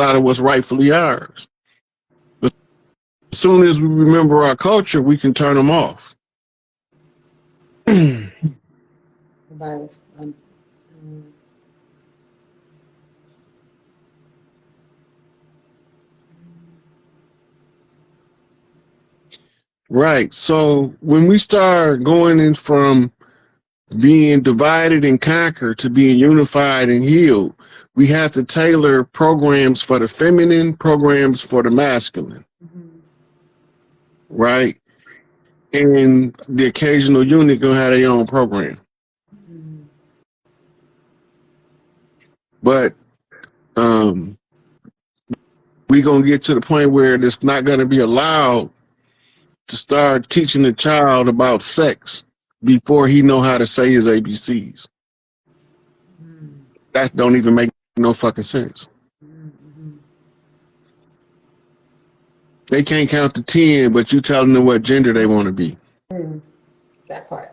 out of what's rightfully ours. But as soon as we remember our culture, we can turn them off. Right. So when we start going in from being divided and conquered to being unified and healed, we have to tailor programs for the feminine, programs for the masculine. Right? And the occasional unit gonna have their own program. But we gonna get to the point where it's not gonna be allowed to start teaching the child about sex before he know how to say his ABCs. That don't even make no fucking sense. They can't count to 10, but you telling them what gender they want to be. That part.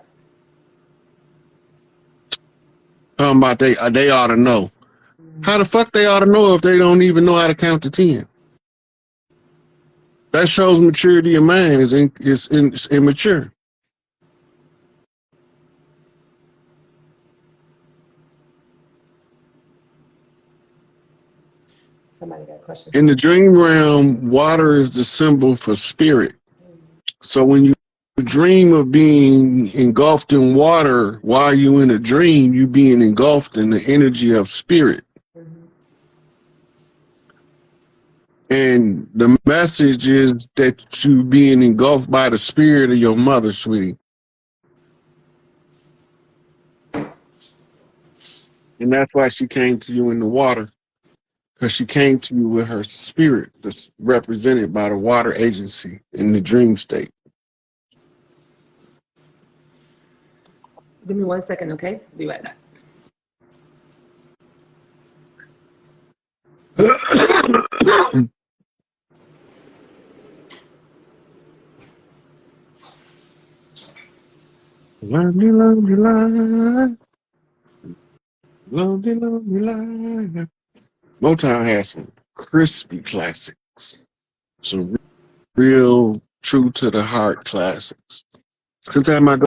Talking about they ought to know. How the fuck they ought to know if they don't even know how to count to 10? That shows maturity of mind is immature. Somebody got a question. In the dream realm, water is the symbol for spirit. So when you dream of being engulfed in water while you're in a dream, you being engulfed in the energy of spirit. And the message is that you being engulfed by the spirit of your mother, sweetie. And that's why she came to you in the water. Because she came to you with her spirit that's represented by the water agency in the dream state. Give me 1 second, okay? Be right back. Lonely, lonely life. Lonely, lonely life. Motown has some crispy classics. Some real true to the heart classics. Sometimes I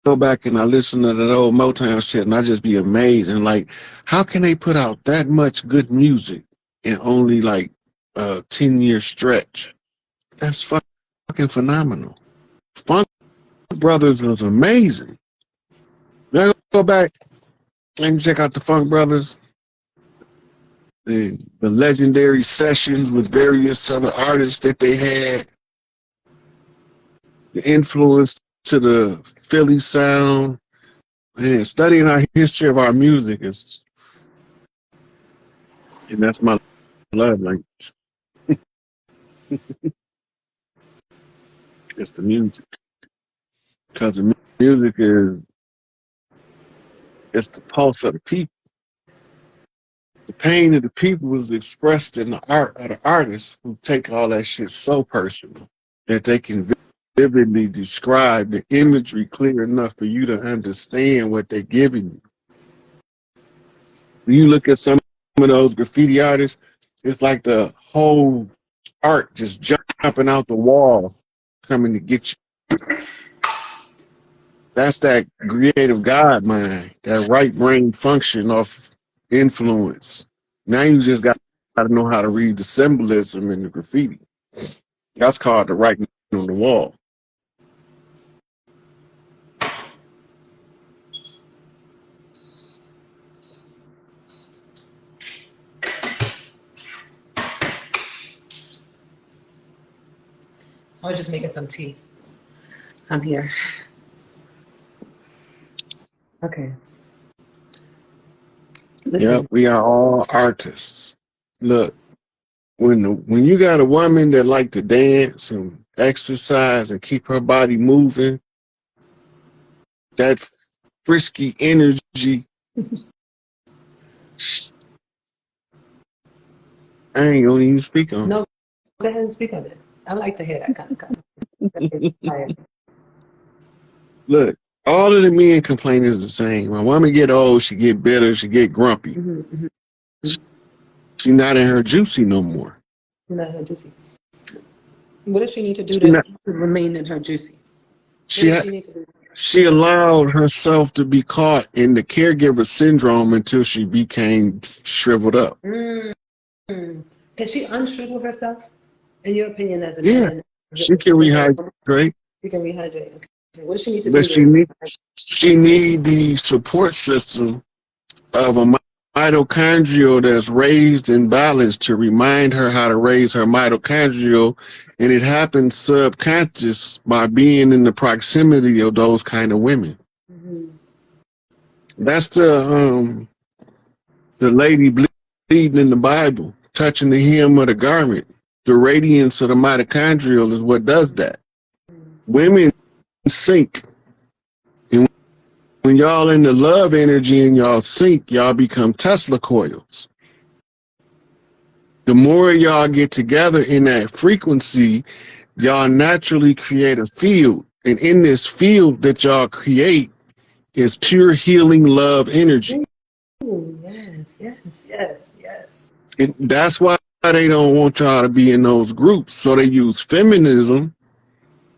go back and I listen to that old Motown shit and I just be amazed. And like, how can they put out that much good music in only like a 10-year stretch? That's fucking phenomenal. Funk Brothers was amazing. Now go back and check out the Funk Brothers. The legendary sessions with various other artists that they had. The influence to the Philly sound. Man, studying our history of our music is, and that's my love language. It's the music. Because the music is, it's the pulse of the people. The pain of the people was expressed in the art of the artists who take all that shit so personal that they can vividly describe the imagery clear enough for you to understand what they're giving you. When you look at some of those graffiti artists, it's like the whole art just jumping out the wall, coming to get you. That's that creative God mind, that right brain function of influence. Now you just got to know how to read the symbolism in the graffiti. That's called the writing on the wall. I was just making some tea. I'm here. Okay. Listen. Yep, we are all artists. Look, when you got a woman that like to dance and exercise and keep her body moving, that frisky energy, I ain't gonna even speak on it. No, go ahead and speak on it. I like to hear that kind of comment. Look, all of the men complain is the same. When a woman get old, she get bitter, she get grumpy. She's not in her juicy no more. Not her juicy. What does she need to do She, to not, remain in her juicy? What she, does ha- she need to do? she allowed herself to be caught in the caregiver syndrome until she became shriveled up. Mm. Can she unshrivel herself? In your opinion, as a Yeah, man, she can rehydrate, she can rehydrate. Okay. What does she need to but do to? she need the support system of a mitochondrial that's raised and balanced to remind her how to raise her mitochondrial, and it happens subconscious by being in the proximity of those kind of women. Mm-hmm. That's the lady bleeding in the Bible, touching the hem of the garment. The radiance of the mitochondrial is what does that. Women sink, and when y'all in the love energy and y'all sink, y'all become Tesla coils. The more y'all get together in that frequency, y'all naturally create a field. And in this field that y'all create is pure healing love energy. Ooh, yes, yes, yes, yes. And that's why they don't want y'all to be in those groups. So they use feminism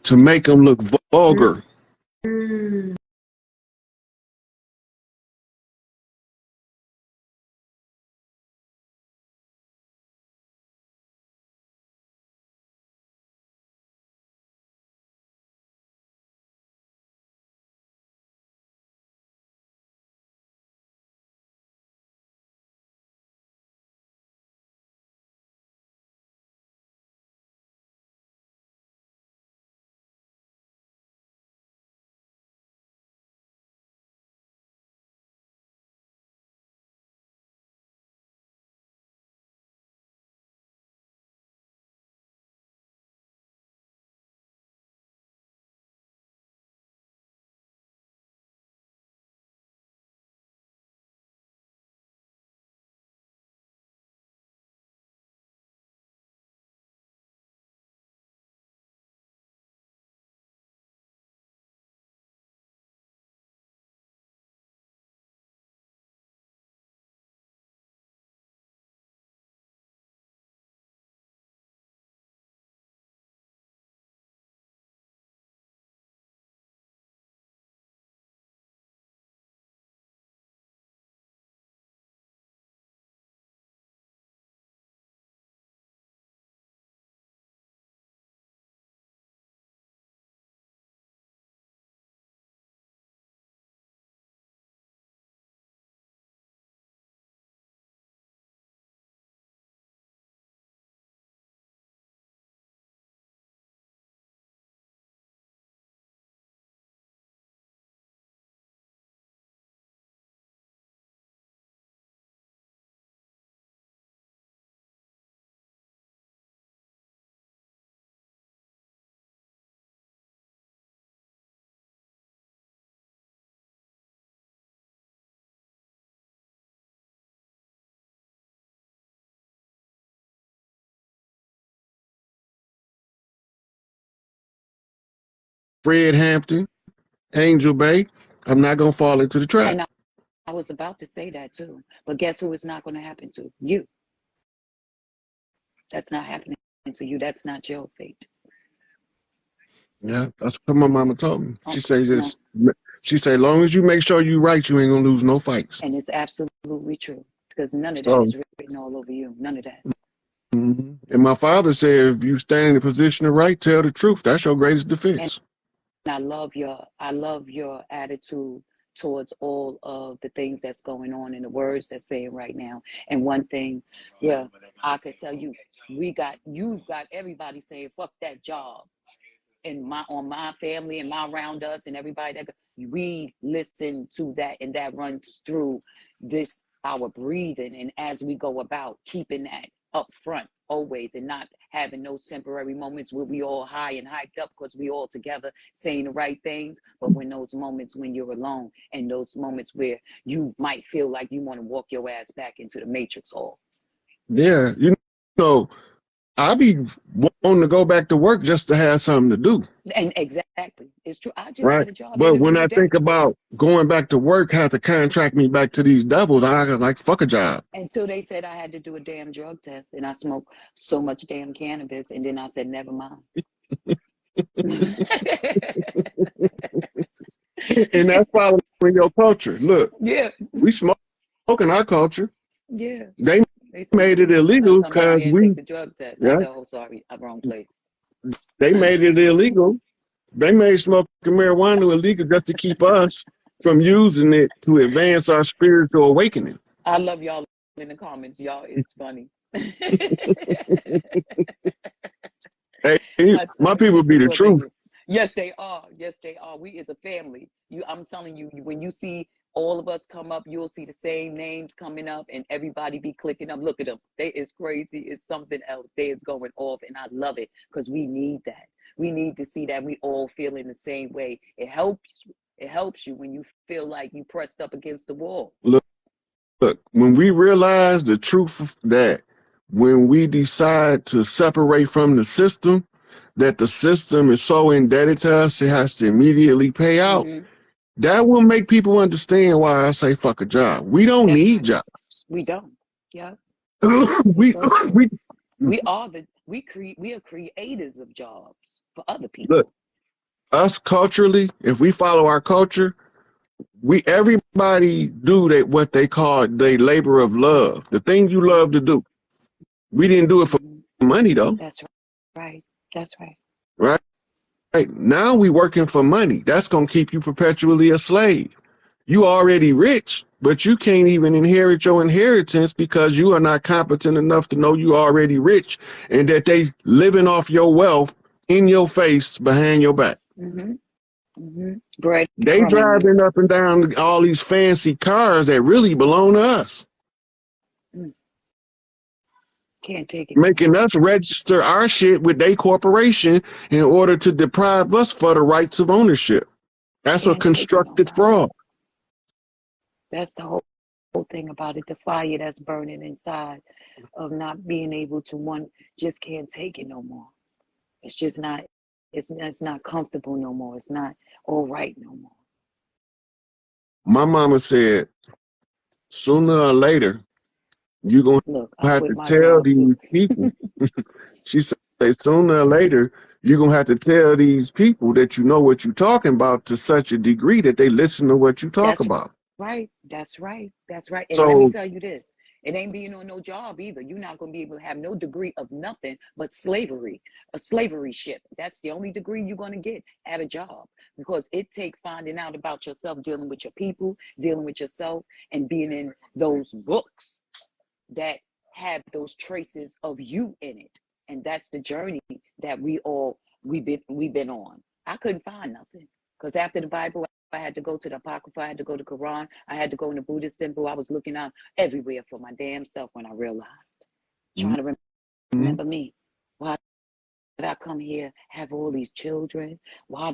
to make them look vulgar. Mm. Fred Hampton, Angel Bay, I'm not going to fall into the trap. And I was about to say that too. But guess who it's not going to happen to? You. That's not happening to you. That's not your fate. Yeah, that's what my mama told me. Oh, She say no. she say, long as you make sure you right, you ain't gonna lose no fights. And it's absolutely true. Because none of that So, is written all over you. None of that. and my father said, if you stand in a position of right, tell the truth. That's your greatest defense. And I love your attitude towards all of the things that's going on and the words that's saying right now. And one thing, yeah, I could tell you, you've got everybody saying, fuck that job. And on my family and around us and everybody that we listen to that, and that runs through this our breathing, and as we go about keeping that up front always, and not having those temporary moments where we all high and hyped up because we all together saying the right things, but when those moments when you're alone, and those moments where you might feel like you want to walk your ass back into the matrix all. Yeah, you know, I be wanting to go back to work just to have something to do. And exactly, it's true. I just Right. got a job But when interview I today. think about going back to work, have to contract me back to these devils, I got like, fuck a job. Until they said I had to do a damn drug test, and I smoked so much damn cannabis, and then I said, never mind. And that's following your culture. Look, Yeah, we smoke in our culture. yeah. They They said, made it illegal come down because here and we, take the drug test. I yeah, said, oh, sorry, I'm wrong place. they made it illegal. They made smoking marijuana illegal just to keep us from using it to advance our spiritual awakening. I love y'all in the comments. Y'all, it's funny. Hey, my people be the truth. Yes, they are. Yes, they are. We is a family. I'm telling you, when you see all of us come up, you'll see the same names coming up, and everybody be clicking up. Look at them. They is crazy. It's something else. They is going off, and I love it because we need that. We need to see that we all feel in the same way. It helps. It helps you when you feel like you pressed up against the wall. Look, when we realize the truth that when we decide to separate from the system, that the system is so indebted to us, it has to immediately pay out. Mm-hmm. That will make people understand why I say fuck a job. We don't need jobs. We don't. Yeah. we are creators of jobs for other people. Look, us culturally, if we follow our culture, everybody do what they call their labor of love, the thing you love to do. We didn't do it for money though. That's right. That's right. Right. Right. Now we working for money. That's gonna keep you perpetually a slave. You already rich, but you can't even inherit your inheritance because you are not competent enough to know you already rich and that they living off your wealth in your face behind your back. Mm-hmm. Mm-hmm. They driving up and down all these fancy cars that really belong to us. Can't take it. Making us register our shit with their corporation in order to deprive us for the rights of ownership. That's a constructed fraud. That's the whole thing about it. The fire that's burning inside of not being able to just can't take it no more. It's just not. It's not comfortable no more. It's not all right no more. My mama said, sooner or later, you're going to have to tell these people. She said, sooner or later, you're going to have to tell these people that you know what you're talking about to such a degree that they listen to what you talk about. Right. That's right. That's right. And so, let me tell you this. It ain't being on no job either. You're not going to be able to have no degree of nothing but slavery, a slavery ship. That's the only degree you're going to get at a job, because it takes finding out about yourself, dealing with your people, dealing with yourself, and being in those books that have those traces of you in it. And that's the journey that we've been on. I couldn't find nothing, because after the Bible, I had to go to the Apocrypha, I had to go to Quran, I had to go in the Buddhist temple. I was looking out everywhere for my damn self when I realized, trying to remember me. Why did I come here, have all these children? Why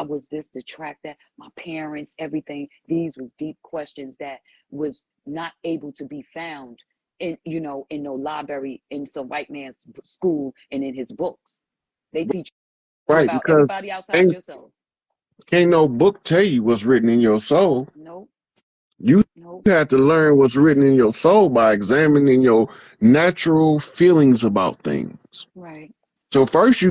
was this to track that? My parents, everything. These was deep questions that was not able to be found in no library, in some white man's school, and in his books. They teach you about everybody outside yourself. Can't no book tell you what's written in your soul. Nope. You have to learn what's written in your soul by examining your natural feelings about things. Right. So first you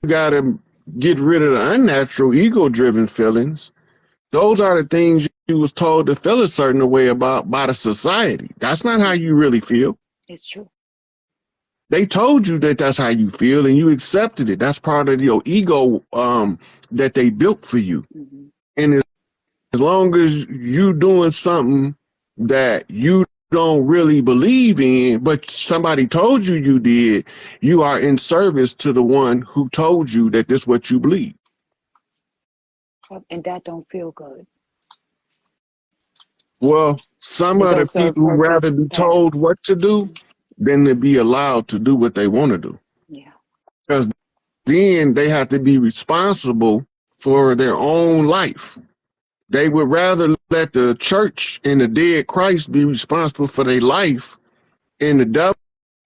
got to get rid of the unnatural, ego-driven feelings. Those are the things you was told to feel a certain way about by the society. That's not how you really feel. It's true. They told you that that's how you feel, and you accepted it. That's part of your ego that they built for you. Mm-hmm. And as long as you doing something that you don't really believe in, but somebody told you you did, you are in service to the one who told you that this is what you believe. And that don't feel good. Well, some of the people would rather be told what to do than to be allowed to do what they want to do. Yeah. Because then they have to be responsible for their own life. They would rather let the church and the dead Christ be responsible for their life, and the devil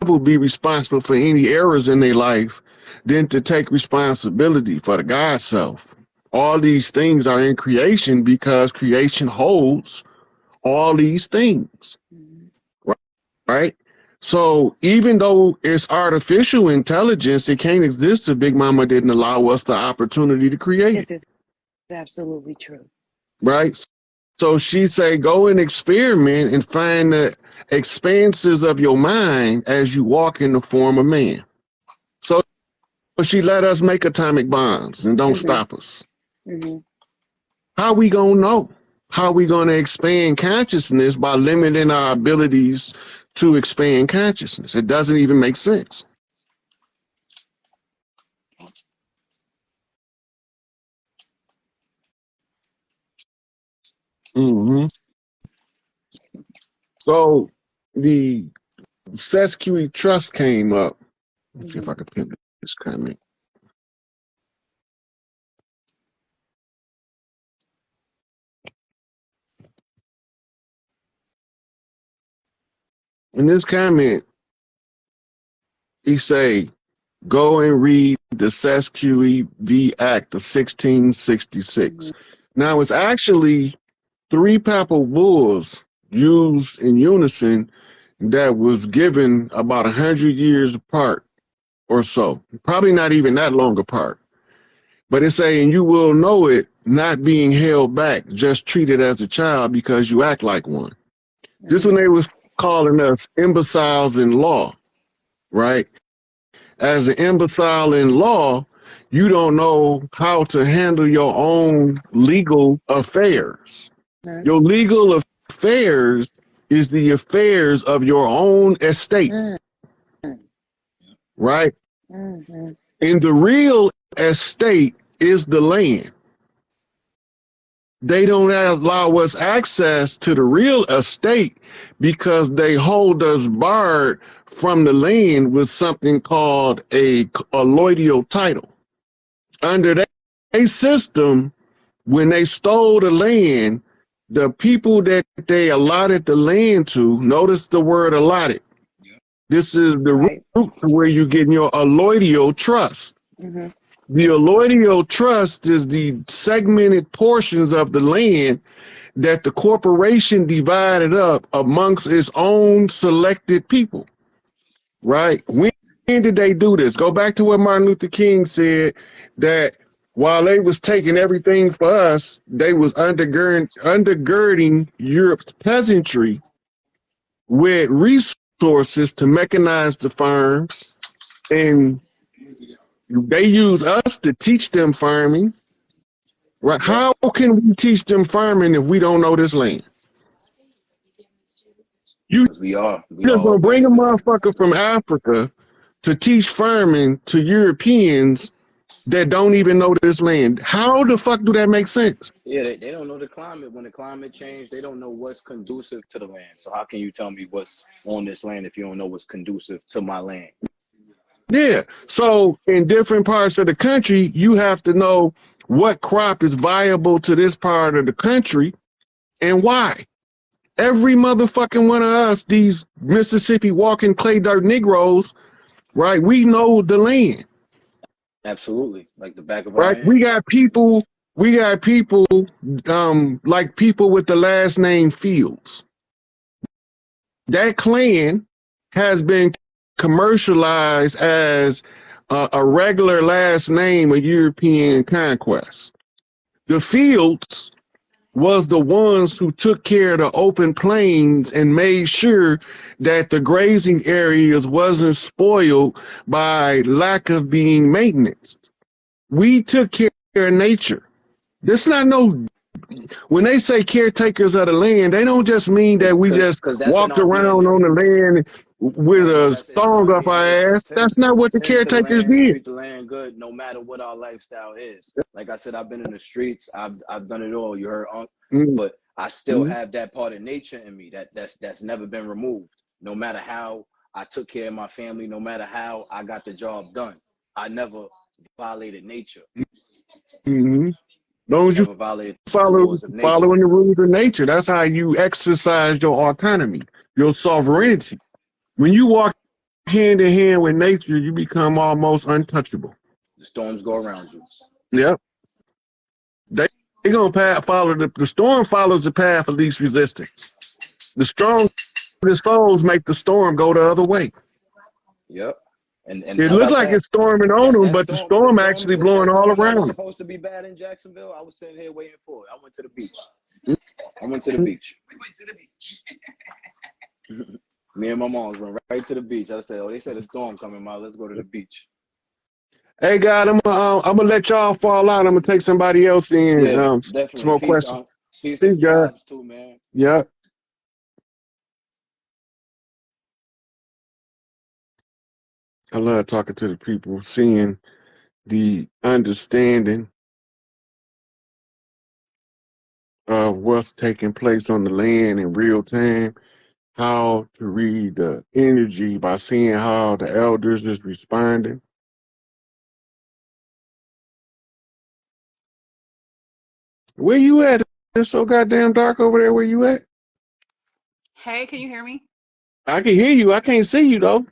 will be responsible for any errors in their life than to take responsibility for the God self. All these things are in creation because creation holds all these things, right? So even though it's artificial intelligence, it can't exist if Big Mama didn't allow us the opportunity to create it. This is absolutely true. Right? So she say, go and experiment and find the expanses of your mind as you walk in the form of man. So she let us make atomic bombs and don't stop us. How we gonna know? How we gonna expand consciousness by limiting our abilities to expand consciousness? It doesn't even make sense. So the SESQE Trust came up. Let's see if I can pin this comment. In this comment, he say, go and read the SESQE V Act of 1666. Now it's actually 3 papal bulls used in unison that was given about 100 years apart or so. Probably not even that long apart. But it's saying you will know it not being held back, just treated as a child because you act like one. This when they was calling us imbeciles in law, right? As an imbecile in law, you don't know how to handle your own legal affairs. Your legal affairs is the affairs of your own estate, right? And the real estate is the land. They don't allow us access to the real estate because they hold us barred from the land with something called a alloidial title. Under that system, when they stole the land, the people that they allotted the land to, notice the word allotted. This is the root to where you get your alloidial trust. The alloidial trust is the segmented portions of the land that the corporation divided up amongst its own selected people, right? When did they do this? Go back to what Martin Luther King said, that while they was taking everything for us, they was undergirding Europe's peasantry with resources to mechanize the farms, and they use us to teach them farming, right? How can we teach them farming if we don't know this land? You just gonna bring a motherfucker from Africa to teach farming to Europeans that don't even know this land. How the fuck do that make sense? Yeah, they don't know the climate. When the climate changed, they don't know what's conducive to the land. So how can you tell me what's on this land if you don't know what's conducive to my land? Yeah, so in different parts of the country, you have to know what crop is viable to this part of the country and why. Every motherfucking one of us, these Mississippi walking clay dirt Negroes, right? We know the land. Absolutely, like the back of our right. hand. We got people like people with the last name Fields. That clan has been commercialized as a regular last name of European conquest. The Fields was the ones who took care of the open plains and made sure that the grazing areas wasn't spoiled by lack of being maintenance. We took care of nature. This not no, when they say caretakers of the land, they don't just mean that we just walked around on the land with a thong up our ass. That's not what the caretakers did. Treat the land good no matter what our lifestyle is. Like I said, I've been in the streets. I've done it all. You heard, but I still have that part of nature in me that's never been removed. No matter how I took care of my family, no matter how I got the job done, I never violated nature. Long as you following the rules of nature, that's how you exercise your autonomy, your sovereignty. When you walk hand in hand with nature, you become almost untouchable. The storms go around you. Yep. They gonna follow the storm follows the path of least resistance. The strongest foes make the storm go the other way. Yep. And It like I looked like said, it's storming on them, that but the storm, the storm storm, actually that blowing all storm that was around them. supposed to be bad in Jacksonville, I was sitting here waiting for it. I went to the beach. I went to the beach. We went to the beach. Me and my moms went right to the beach. I said, "Oh, they said a storm coming, Ma. Let's go to the beach." Hey, God, I'm gonna let y'all fall out. I'm gonna take somebody else in. Yeah, definitely. Some more questions. Peace to Peace, the God. tribes too, man. Yeah. I love talking to the people, seeing the understanding of what's taking place on the land in real time, how to read the energy by seeing how the elders is responding. Where you at? It's so goddamn dark over there. Where you at? Hey, can you hear me? I can hear you. I can't see you though.